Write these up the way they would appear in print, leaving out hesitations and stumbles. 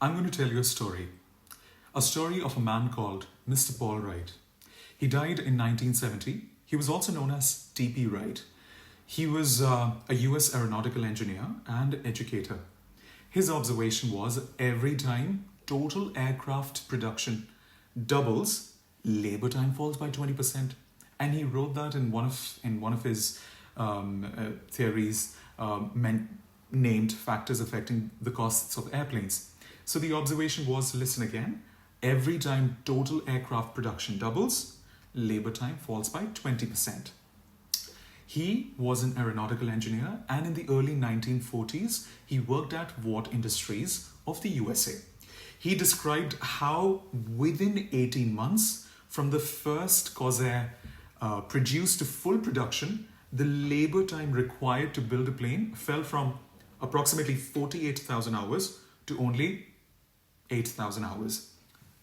I'm going to tell you a story of a man called Mr. Paul Wright. He died in 1970. He was also known as T.P. Wright. He was a US aeronautical engineer and educator. His observation was every time total aircraft production doubles, labor time falls by 20%. And he wrote that in one of his theories named factors affecting the costs of airplanes. So the observation was, listen again, every time total aircraft production doubles, labor time falls by 20%. He was an aeronautical engineer, and in the early 1940s, he worked at Watt Industries of the USA. He described how within 18 months, from the first Corsair produced to full production, the labor time required to build a plane fell from approximately 48,000 hours to only 8,000 hours.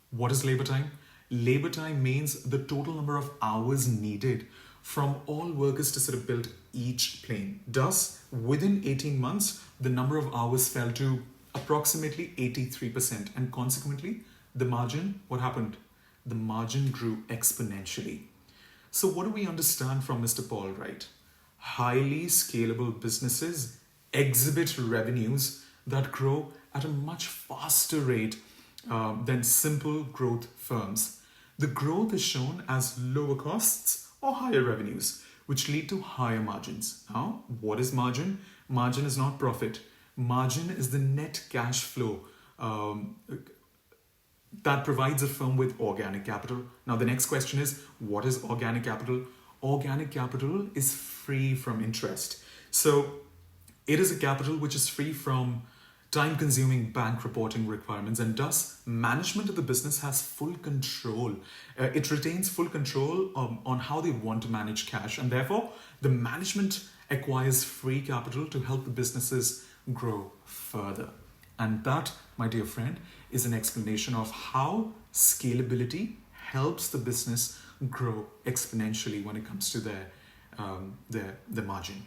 What is labor time? Labor time means the total number of hours needed from all workers to sort of build each plane. Thus, within 18 months, the number of hours fell to approximately 83%, and consequently, the margin, what happened? The margin grew exponentially. So what do we understand from Mr. Paul Wright? Highly scalable businesses exhibit revenues that grow at a much faster rate than simple growth firms. The growth is shown as lower costs or higher revenues, which lead to higher margins. Now, what is margin? Margin is not profit. Margin is the net cash flow that provides a firm with organic capital. Now, the next question is, what is organic capital? Organic capital is free from interest. So it is a capital which is free from time-consuming bank reporting requirements, and thus management of the business has full control. It retains full control on how they want to manage cash, and therefore the management acquires free capital to help the businesses grow further. And that, my dear friend, is an explanation of how scalability helps the business grow exponentially when it comes to their margin.